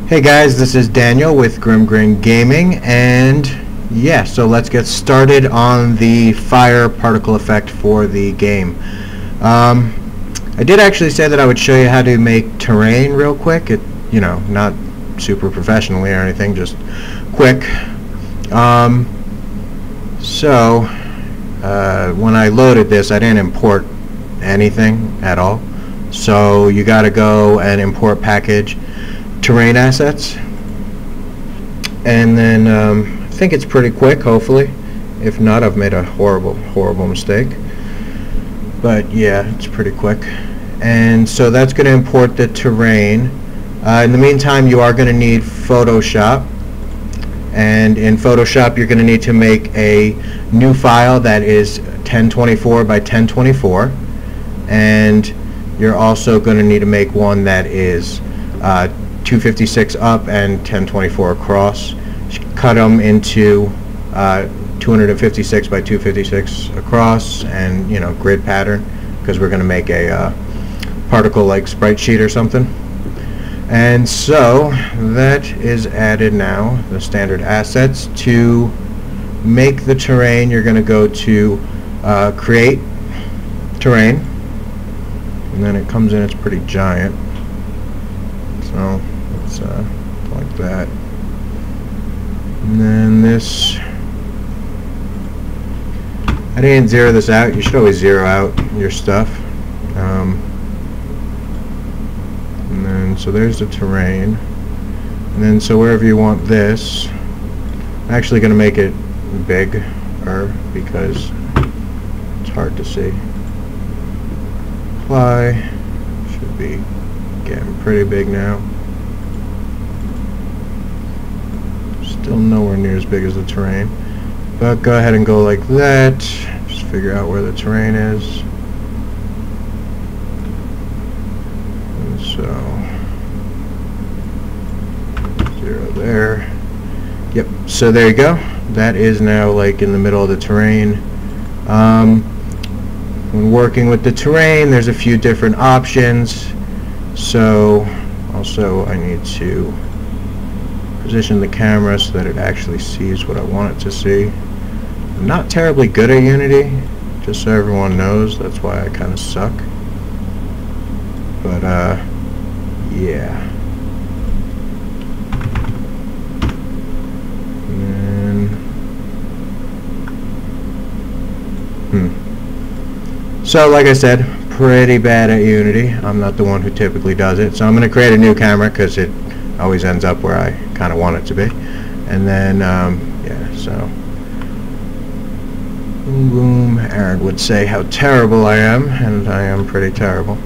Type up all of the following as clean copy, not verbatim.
Hey guys, this is Daniel with Grin Gaming, and yeah, so let's get started on the fire particle effect for the game. I did actually say that I would show you how to make terrain real quick. Not super professionally or anything, just quick. When I loaded this, I didn't import anything at all. So you gotta go and import package terrain assets, and then I think it's pretty quick, hopefully. If not, I've made a horrible mistake, but yeah, it's pretty quick. And so that's going to import the terrain. In the meantime, you are going to need Photoshop, and in Photoshop you're going to need to make a new file that is 1024 by 1024, and you're also going to need to make one that is 256 up and 1024 across. Cut them into 256 by 256 across, and grid pattern, because we're going to make a particle like sprite sheet or something. And so that is added now, the standard assets. To make the terrain, you're going to go to create terrain, and then it comes in, it's pretty giant, so it's like that. And then this, I didn't zero this out. You should always zero out your stuff. And then so there's the terrain, and then so wherever you want this, I'm actually going to make it bigger because it's hard to see. Apply, should be getting pretty big now. Still nowhere near as big as the terrain, but go ahead and go like that. Just figure out where the terrain is. And so 0 there. Yep, so there you go. That is now like in the middle of the terrain. When working with the terrain, there's a few different options. So also I need to position the camera so that it actually sees what I want it to see. I'm not terribly good at Unity, just so everyone knows. That's why I kind of suck. But yeah. And then so like I said, pretty bad at Unity. I'm not the one who typically does it, so I'm going to create a new camera because it always ends up where I kind of want it to be. And then yeah, so boom boom. Aaron would say how terrible I am, and I am pretty terrible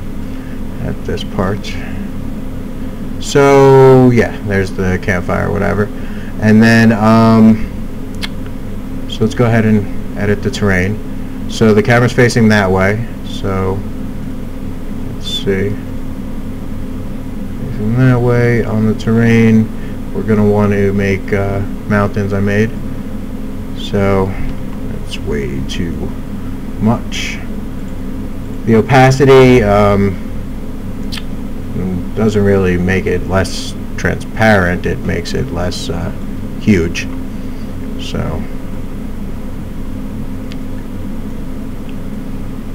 at this part. So yeah, there's the campfire, whatever. And then so let's go ahead and edit the terrain. So the camera's facing that way, so let's see, facing that way. On the terrain, we're going to want to make mountains I made, so that's way too much. The opacity doesn't really make it less transparent, it makes it less huge. So,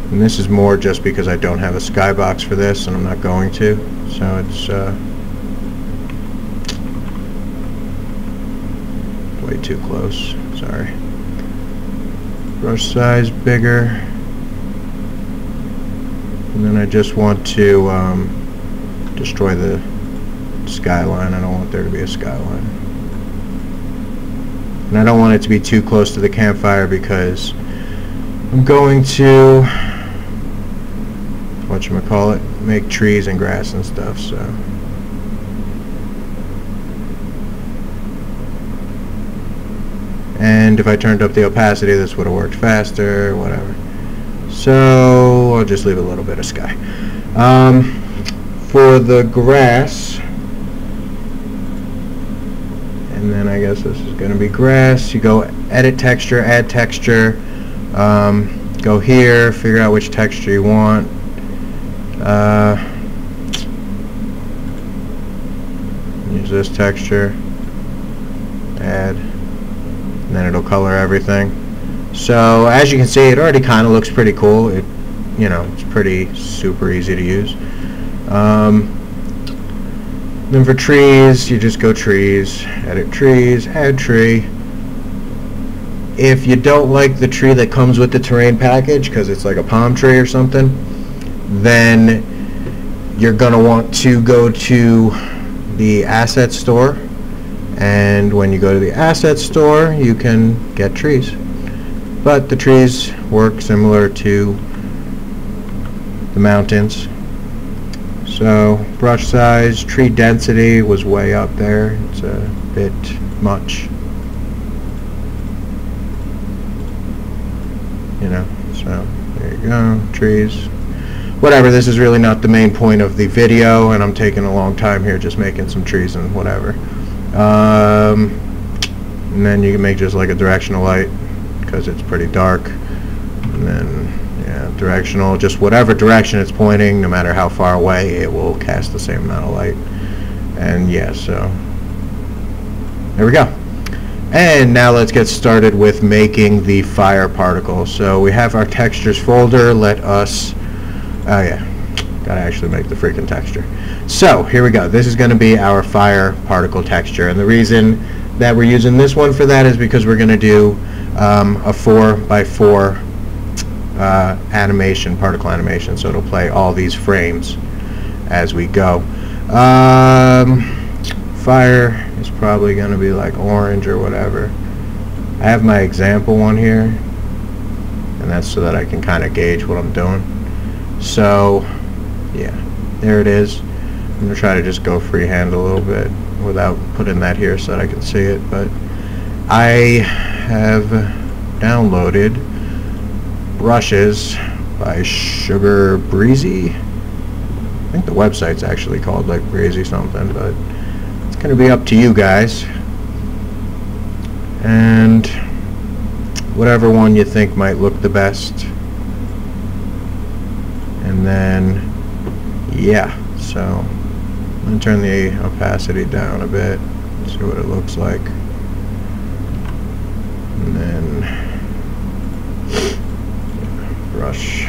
and this is more just because I don't have a skybox for this, and I'm not going to, so it's way too close. Sorry. Brush size bigger, and then I just want to destroy the skyline. I don't want there to be a skyline, and I don't want it to be too close to the campfire because I'm going to, whatchamacallit, make trees and grass and stuff. So and if I turned up the opacity, this would have worked faster, whatever. So I'll just leave a little bit of sky. For the grass, and then I guess this is going to be grass, you go edit texture, add texture, go here, figure out which texture you want. use this texture, add, and then it'll color everything. So as you can see, it already kind of looks pretty cool. It, you know, it's pretty super easy to use. Then for trees, you just go trees, edit trees, add tree. If you don't like the tree that comes with the terrain package, because it's like a palm tree or something, then you're going to want to go to the asset store, and when you go to the asset store, you can get trees. But the trees work similar to the mountains. So brush size, tree density was way up there. It's a bit much, you know. So there you go, trees. Whatever, this is really not the main point of the video, and I'm taking a long time here just making some trees and whatever. And then you can make just like a directional light, because it's pretty dark. And then, yeah, directional, just whatever direction it's pointing, no matter how far away, it will cast the same amount of light. And yeah, so there we go. And now let's get started with making the fire particle. So we have our textures folder. Let us, oh yeah, gotta actually make the freaking texture. So here we go. This is going to be our fire particle texture, and the reason that we're using this one for that is because we're going to do a 4x4 animation, particle animation, so it'll play all these frames as we go. Fire is probably going to be like orange or whatever. I have my example one here, and that's so that I can kind of gauge what I'm doing. So yeah, there it is. I'm going to try to just go freehand a little bit without putting that here so that I can see it, but I have downloaded brushes by Sugar Breezy. I think the website's actually called like Breezy something, but it's going to be up to you guys. And whatever one you think might look the best. And then, yeah, so I'm going to turn the opacity down a bit, see what it looks like. And then brush.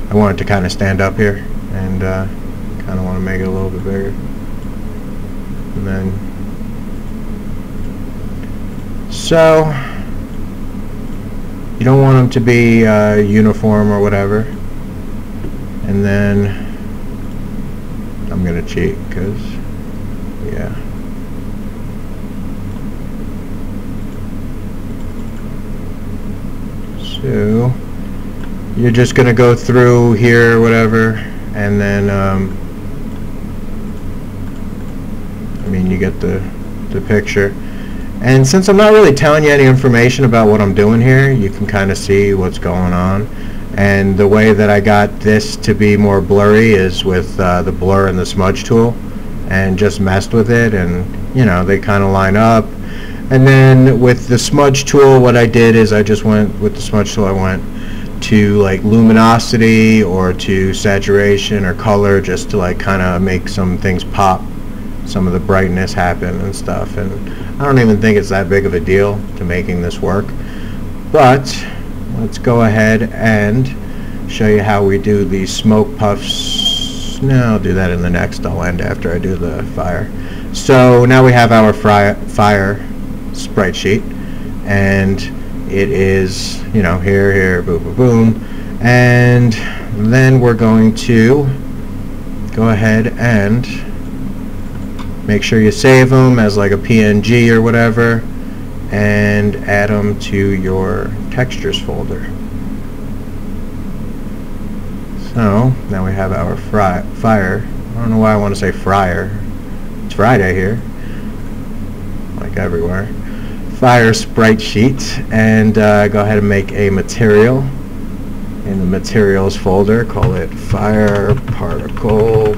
I want it to kind of stand up here, and kind of want to make it a little bit bigger. And then, so you don't want them to be uniform or whatever. And then I'm gonna cheat, because yeah. So you're just gonna go through here, whatever, and then I mean, you get the picture. And since I'm not really telling you any information about what I'm doing here, you can kind of see what's going on. And the way that I got this to be more blurry is with the blur and the smudge tool, and just messed with it, and you know, they kind of line up. And then with the smudge tool, what I did is I just went with the smudge tool, I went to like luminosity or to saturation or color, just to like kind of make some things pop, some of the brightness happen and stuff. And I don't even think it's that big of a deal to making this work, but let's go ahead and show you how we do the smoke puffs. No, I'll do that in the next. I'll end after I do the fire. So now we have our fire sprite sheet, and it is, you know, here, boom, boom, boom. And then we're going to go ahead and make sure you save them as like a PNG or whatever, and add them to your textures folder. So now we have our fire. I don't know why I want to say fryer. It's Friday here, like everywhere. Fire sprite sheet, and go ahead and make a material in the materials folder. Call it fire particle,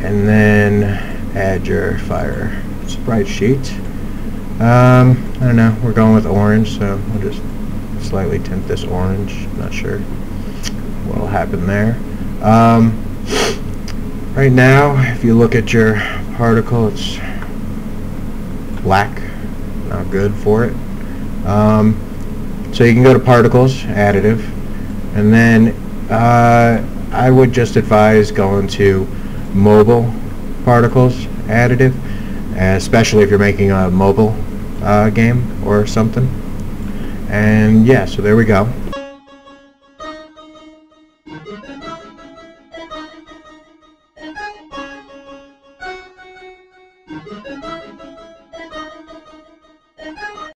and then add your fire sprite sheet. I don't know, we're going with orange, so we'll just slightly tint this orange, not sure. happen there. Right now, if you look at your particle, it's black, not good for it. So you can go to particles, additive, and then I would just advise going to mobile particles, additive, especially if you're making a mobile game or something. And yeah, so there we go.